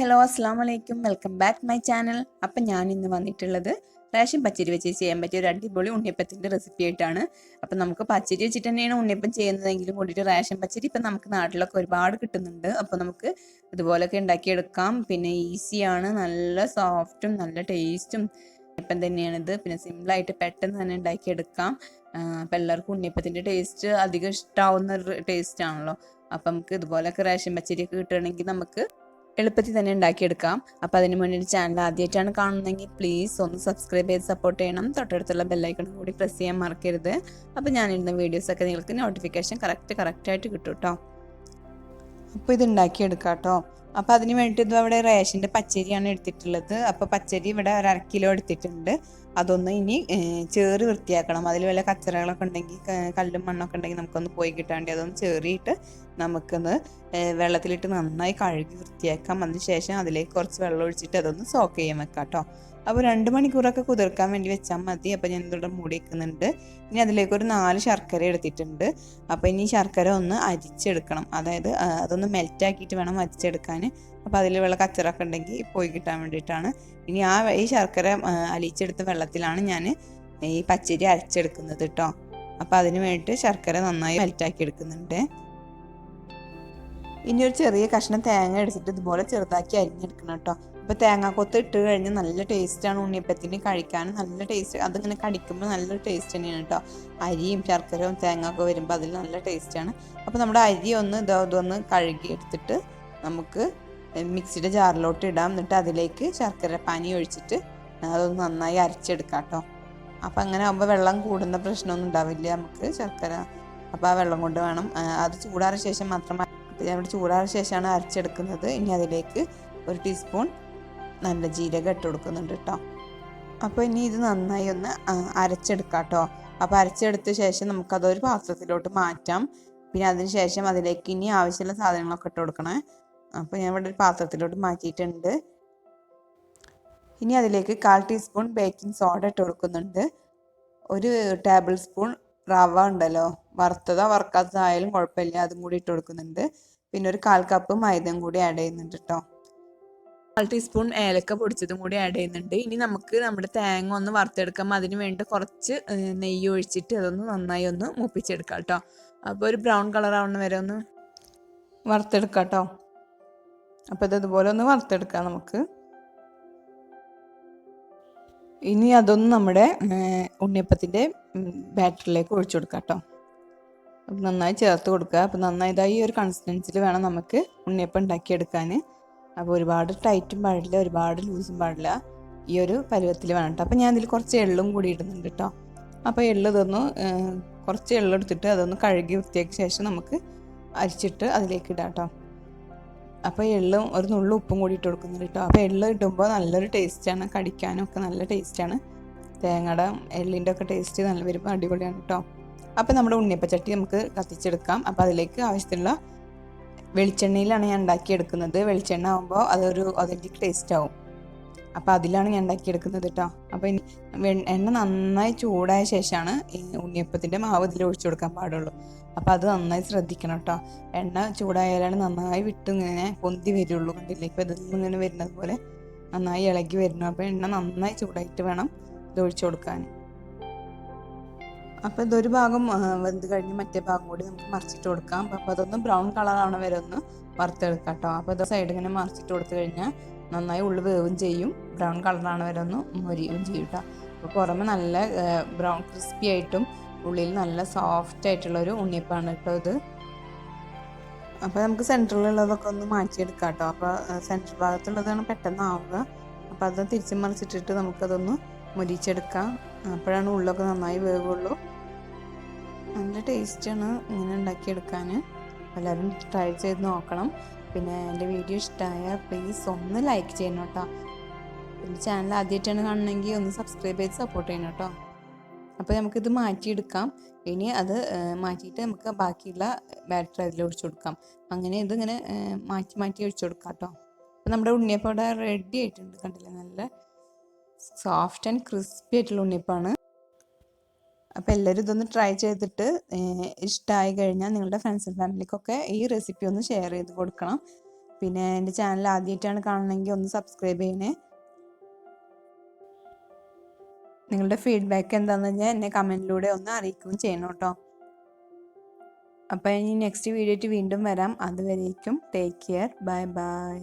Hello അസ്സാമലൈക്കും, welcome back my channel. അപ്പം ഞാൻ ഇന്ന് വന്നിട്ടുള്ളത് റേഷൻ പച്ചരി വെച്ച് ചെയ്യാൻ പറ്റിയ ഒരു അടിപൊളി ഉണ്ണിയപ്പത്തിൻ്റെ റെസിപ്പി ആയിട്ടാണ്. അപ്പം നമുക്ക് പച്ചരി വെച്ചിട്ട് തന്നെയാണ് ഉണ്ണിയപ്പം ചെയ്യുന്നതെങ്കിലും കൂടിയിട്ട് റേഷൻ പച്ചരി ഇപ്പം നമുക്ക് നാട്ടിലൊക്കെ ഒരുപാട് കിട്ടുന്നുണ്ട്. അപ്പോൾ നമുക്ക് ഇതുപോലൊക്കെ ഉണ്ടാക്കിയെടുക്കാം. പിന്നെ ഈസിയാണ്, നല്ല സോഫ്റ്റും നല്ല ടേസ്റ്റും ഉണ്ണിയപ്പം തന്നെയാണിത്. പിന്നെ സിമ്പിളായിട്ട് പെട്ടെന്ന് തന്നെ ഉണ്ടാക്കിയെടുക്കാം. അപ്പം എല്ലാവർക്കും ഉണ്ണിയപ്പത്തിൻ്റെ ടേസ്റ്റ് അധികം ഇഷ്ടമാവുന്ന ഒരു ടേസ്റ്റ് ആണല്ലോ. അപ്പം നമുക്ക് ഇതുപോലൊക്കെ റേഷൻ പച്ചരിയൊക്കെ കിട്ടുകയാണെങ്കിൽ നമുക്ക് എളുപ്പത്തിൽ തന്നെ ഉണ്ടാക്കിയെടുക്കാം. അപ്പോൾ അതിന് മുന്നിൽ ചാനൽ ആദ്യമായിട്ടാണ് കാണുന്നതെങ്കിൽ പ്ലീസ് ഒന്ന് സബ്സ്ക്രൈബ് ചെയ്ത് സപ്പോർട്ട് ചെയ്യണം. തൊട്ടടുത്തുള്ള ബെല്ലൈക്കണും കൂടി പ്രസ് ചെയ്യാൻ മറക്കരുത്. അപ്പോൾ ഞാനിരുന്ന വീഡിയോസൊക്കെ നിങ്ങൾക്ക് നോട്ടിഫിക്കേഷൻ കറക്റ്റായിട്ട് കിട്ടും കേട്ടോ. അപ്പോൾ ഇത് ഉണ്ടാക്കിയെടുക്കാം കേട്ടോ. അപ്പോൾ അതിന് വേണ്ടിയിട്ട് ഇത് അവിടെ റേഷൻ്റെ പച്ചരിയാണ് എടുത്തിട്ടുള്ളത്. അപ്പോൾ പച്ചരി ഇവിടെ 1/2 കിലോ എടുത്തിട്ടുണ്ട്. അതൊന്ന് ഇനി ചേറി വൃത്തിയാക്കണം. അതിൽ വല്ല കച്ചറകളൊക്കെ ഉണ്ടെങ്കിൽ കല്ലും മണ്ണൊക്കെ ഉണ്ടെങ്കിൽ നമുക്കൊന്ന് പോയി കിട്ടാണ്ട് അതൊന്ന് ചേറിയിട്ട് നമുക്കൊന്ന് വെള്ളത്തിലിട്ട് നന്നായി കഴുകി വൃത്തിയാക്കാം. അതിനുശേഷം അതിലേക്ക് കുറച്ച് വെള്ളം ഒഴിച്ചിട്ട് അതൊന്ന് സോക്ക് ചെയ്യാൻ വെക്കാം കേട്ടോ. അപ്പോൾ 2 മണിക്കൂറൊക്കെ കുതിർക്കാൻ വേണ്ടി വെച്ചാൽ മതി. അപ്പോൾ ഞാൻ ഇതിവിടെ മൂടി വെക്കുന്നുണ്ട്. ഇനി അതിലേക്ക് ഒരു 4 ശർക്കര എടുത്തിട്ടുണ്ട്. അപ്പോൾ ഇനി ശർക്കര ഒന്ന് അരിച്ചെടുക്കണം. അതായത് അതൊന്ന് മെൽറ്റാക്കിയിട്ട് വേണം അരിച്ചെടുക്കാൻ. അപ്പോൾ അതിൽ വെള്ള കച്ചറൊക്കെ ഉണ്ടെങ്കിൽ പോയി കിട്ടാൻ വേണ്ടിയിട്ടാണ്. ഇനി ഈ ശർക്കര അലിച്ചെടുത്ത വെള്ളത്തിലാണ് ഞാൻ ഈ പച്ചരി അരച്ചെടുക്കുന്നത് കേട്ടോ. അപ്പോൾ അതിന് വേണ്ടിയിട്ട് ശർക്കര നന്നായി മെൽറ്റാക്കി എടുക്കുന്നുണ്ട്. ഇനി ഒരു ചെറിയ കഷ്ണം തേങ്ങ എടുത്തിട്ട് ഇതുപോലെ ചെറുതാക്കി അരിഞ്ഞെടുക്കണം കേട്ടോ. അപ്പോൾ തേങ്ങാക്കൊത്ത് ഇട്ട് കഴിഞ്ഞാൽ നല്ല ടേസ്റ്റാണ് ഉണ്ണിയപ്പത്തിന് കഴിക്കാൻ. നല്ല ടേസ്റ്റ്, അതിങ്ങനെ കടിക്കുമ്പോൾ നല്ലൊരു ടേസ്റ്റ് തന്നെയാണ് കേട്ടോ. അരിയും ശർക്കരയും തേങ്ങ ഒക്കെ വരുമ്പോൾ അതിൽ നല്ല ടേസ്റ്റാണ്. അപ്പോൾ നമ്മുടെ അരി ഇതൊന്ന് കഴുകി എടുത്തിട്ട് നമുക്ക് മിക്സിയുടെ ജാറിലോട്ട് ഇടാം. എന്നിട്ട് അതിലേക്ക് ശർക്കര പാനി ഒഴിച്ചിട്ട് അതൊന്ന് നന്നായി അരച്ചെടുക്കാം കേട്ടോ. അപ്പോൾ അങ്ങനെ ആകുമ്പോൾ വെള്ളം കൂടുന്ന പ്രശ്നമൊന്നും ഉണ്ടാവില്ല നമുക്ക് ശർക്കര. അപ്പോൾ ആ വെള്ളം കൊണ്ട് വേണം അത് ചൂടാറിയ ശേഷം മാത്രം. ഞാൻ ചൂടാറിയ ശേഷമാണ് അരച്ചെടുക്കുന്നത്. ഇനി അതിലേക്ക് 1 ടീസ്പൂൺ നല്ല ജീരകം ഇട്ട് കൊടുക്കുന്നുണ്ട് കേട്ടോ. അപ്പോൾ ഇനി ഇത് നന്നായി ഒന്ന് അരച്ചെടുക്കാം കേട്ടോ. അപ്പോൾ അരച്ചെടുത്ത ശേഷം നമുക്കതൊരു പാത്രത്തിലോട്ട് മാറ്റാം. പിന്നെ അതിന് ശേഷം അതിലേക്ക് ഇനി ആവശ്യമുള്ള സാധനങ്ങളൊക്കെ ഇട്ട് കൊടുക്കണേ. അപ്പോൾ ഞാൻ ഇവിടെ ഒരു പാത്രത്തിലോട്ട് മാറ്റിയിട്ടുണ്ട്. ഇനി അതിലേക്ക് 1/4 ടീസ്പൂൺ ബേക്കിംഗ് സോഡ ഇട്ട് കൊടുക്കുന്നുണ്ട്. 1 ടേബിൾ സ്പൂൺ റവ ഉണ്ടല്ലോ, വറുത്തതോ വറുക്കാത്തതായാലും കുഴപ്പമില്ല, അതും കൂടി ഇട്ട് കൊടുക്കുന്നുണ്ട്. പിന്നെ ഒരു 1/4 കപ്പ് മൈദയും കൂടി ആഡ് ചെയ്യുന്നുണ്ട് കേട്ടോ. 1/4 ടീസ്പൂൺ ഏലക്ക പൊടിച്ചതും കൂടി ആഡ് ചെയ്യുന്നുണ്ട്. ഇനി നമുക്ക് നമ്മുടെ തേങ്ങ ഒന്ന് വറുത്തെടുക്കാം. അതിന് വേണ്ടി കുറച്ച് നെയ്യ് ഒഴിച്ചിട്ട് അതൊന്ന് നന്നായി ഒന്ന് മൂപ്പിച്ചെടുക്കാം കേട്ടോ. അപ്പോൾ ഒരു ബ്രൗൺ കളർ ആവുന്ന വരെ ഒന്ന് വറുത്തെടുക്കാം കേട്ടോ. അപ്പോൾ ഇതുപോലെ ഒന്ന് വറുത്തെടുക്കാം നമുക്ക്. ഇനി അതൊന്ന് നമ്മുടെ ഉണ്ണിയപ്പത്തിൻ്റെ ബാറ്ററിലേക്ക് ഒഴിച്ചു കൊടുക്കാം കേട്ടോ. അപ്പം നന്നായി ചേർത്ത് കൊടുക്കുക. അപ്പം നന്നായി ഇതായി ഒരു കൺസിസ്റ്റൻസിൽ വേണം നമുക്ക് ഉണ്ണിയപ്പം ഉണ്ടാക്കിയെടുക്കാൻ. അപ്പോൾ ഒരുപാട് ടൈറ്റും പാടില്ല, ഒരുപാട് ലൂസും പാടില്ല, ഈ ഒരു പരുവത്തിൽ വേണം കേട്ടോ. അപ്പം ഞാൻ ഇതിൽ കുറച്ച് എള്ളും കൂടി ഇടുന്നുണ്ട് കേട്ടോ. അപ്പോൾ കുറച്ച് എള്ളെടുത്തിട്ട് അതൊന്ന് കഴുകി വൃത്തിയാക്കിയ ശേഷം നമുക്ക് അരിച്ചിട്ട് അതിലേക്ക് ഇടാം കേട്ടോ. അപ്പോൾ എള്ളും ഒരു നുള്ളു ഉപ്പും കൂടി ഇട്ട് കൊടുക്കുന്നുണ്ട് കേട്ടോ. അപ്പോൾ എള്ള് ഇടുമ്പോൾ നല്ലൊരു ടേസ്റ്റാണ്, കടിക്കാനും ഒക്കെ നല്ല ടേസ്റ്റാണ്. തേങ്ങയുടെ എള്ളിൻ്റെ ഒക്കെ ടേസ്റ്റ് നല്ല വരുമ്പോൾ അടിപൊളിയാണ് കേട്ടോ. അപ്പോൾ നമ്മുടെ ഉണ്ണിയപ്പച്ചട്ടി നമുക്ക് കത്തിച്ചെടുക്കാം. അപ്പോൾ അതിലേക്ക് ആവശ്യത്തിനുള്ള വെളിച്ചെണ്ണയിലാണ് ഞാൻ ഉണ്ടാക്കിയെടുക്കുന്നത്. വെളിച്ചെണ്ണ ആകുമ്പോൾ അതൊരു ഒതൻറ്റിക് ടേസ്റ്റ് ആവും. അപ്പോൾ അതിലാണ് ഞാൻ ഉണ്ടാക്കിയെടുക്കുന്നത് കേട്ടോ. അപ്പോൾ എണ്ണ നന്നായി ചൂടായ ശേഷമാണ് ഈ ഉണ്ണിയപ്പത്തിൻ്റെ മാവ് ഇതിൽ ഒഴിച്ചു കൊടുക്കാൻ പാടുള്ളൂ. അപ്പോൾ അത് നന്നായി ശ്രദ്ധിക്കണം കേട്ടോ. എണ്ണ ചൂടായാലാണ് നന്നായി ഇങ്ങനെ പൊന്തി വരുള്ളൂ. കണ്ടില്ലേ, ഇപ്പോൾ ഇതിൽ ഇങ്ങനെ വരുന്നത് പോലെ നന്നായി ഇളകി വരുന്നു. അപ്പോൾ എണ്ണ നന്നായി ചൂടായിട്ട് വേണം ഇത് ഒഴിച്ചു കൊടുക്കാൻ. അപ്പോൾ ഇതൊരു ഭാഗം വെന്ത് കഴിഞ്ഞ് മറ്റേ ഭാഗം കൂടി നമുക്ക് മറിച്ചിട്ട് കൊടുക്കാം. അപ്പോൾ അതൊന്ന് ബ്രൗൺ കളറാണ് വരെ ഒന്ന് വറുത്തെടുക്കാം കേട്ടോ. അപ്പോൾ ഇത് സൈഡ് ഇങ്ങനെ മറിച്ചിട്ട് കൊടുത്തു കഴിഞ്ഞാൽ നന്നായി ഉള്ളു വേവും ചെയ്യും, ബ്രൗൺ കളറാണ് വരെ ഒന്ന് മൊരിയും ചെയ്യും കേട്ടോ. അപ്പോൾ പുറമെ നല്ല ബ്രൗൺ ക്രിസ്പി ആയിട്ടും ഉള്ളിൽ നല്ല സോഫ്റ്റ് ആയിട്ടുള്ളൊരു ഉണ്ണിയപ്പമാണ് കേട്ടോ ഇത്. അപ്പോൾ നമുക്ക് സെൻറ്ററിലുള്ളതൊക്കെ ഒന്ന് മാറ്റിയെടുക്കാം കേട്ടോ. അപ്പോൾ സെൻറ്റർ ഭാഗത്തുള്ളതാണ് പെട്ടെന്ന് ആവുക. അപ്പോൾ അത് തിരിച്ച് മറിച്ചിട്ടിട്ട് നമുക്കതൊന്ന് മുരിച്ചെടുക്കാം. അപ്പോഴാണ് ഉള്ളൊക്കെ നന്നായി വേവുള്ളൂ. നല്ല ടേസ്റ്റാണ് ഇങ്ങനെ ഉണ്ടാക്കിയെടുക്കാൻ. എല്ലാവരും ട്രൈ ചെയ്ത് നോക്കണം. പിന്നെ എൻ്റെ വീഡിയോ ഇഷ്ടമായ പ്ലീസ് ഒന്ന് ലൈക്ക് ചെയ്യണം കേട്ടോ. പിന്നെ ചാനൽ ആദ്യമായിട്ടാണ് കാണണമെങ്കിൽ ഒന്ന് സബ്സ്ക്രൈബ് ചെയ്ത് സപ്പോർട്ട് ചെയ്യണം കേട്ടോ. അപ്പോൾ നമുക്കിത് മാറ്റിയെടുക്കാം. ഇനി അത് മാറ്റിയിട്ട് നമുക്ക് ബാക്കിയുള്ള ബാറ്റർ അതിൽ ഒഴിച്ചു കൊടുക്കാം. അങ്ങനെ ഇതിങ്ങനെ മാറ്റി ഒഴിച്ചു കൊടുക്കാം കേട്ടോ. അപ്പോൾ നമ്മുടെ ഉണ്ണിയപ്പം ഇവിടെ റെഡി ആയിട്ടുണ്ട്. കണ്ടില്ലേ, നല്ല സോഫ്റ്റ് ആൻഡ് ക്രിസ്പി ആയിട്ടുള്ള ഉണ്ണിയപ്പമാണ്. അപ്പോൾ എല്ലാവരും ഇതൊന്ന് ട്രൈ ചെയ്തിട്ട് ഇഷ്ടമായി കഴിഞ്ഞാൽ നിങ്ങളുടെ ഫ്രണ്ട്സ് ആൻഡ് ഫാമിലിക്കൊക്കെ ഈ റെസിപ്പി ഒന്ന് ഷെയർ ചെയ്ത് കൊടുക്കണം. പിന്നെ എൻ്റെ ചാനൽ ആദ്യമായിട്ടാണ് കാണണമെങ്കിൽ ഒന്ന് സബ്സ്ക്രൈബ് ചെയ്യണേ. നിങ്ങളുടെ ഫീഡ്ബാക്ക് എന്താണെന്ന് വെച്ചാൽ എന്നെ കമൻറ്റിലൂടെ ഒന്ന് അറിയിക്കുകയും ചെയ്യണം കേട്ടോ. അപ്പോൾ ഇനി നെക്സ്റ്റ് വീഡിയോ ആയിട്ട് വീണ്ടും വരാം. അതുവരേക്കും ടേക്ക് കെയർ. Bye bye.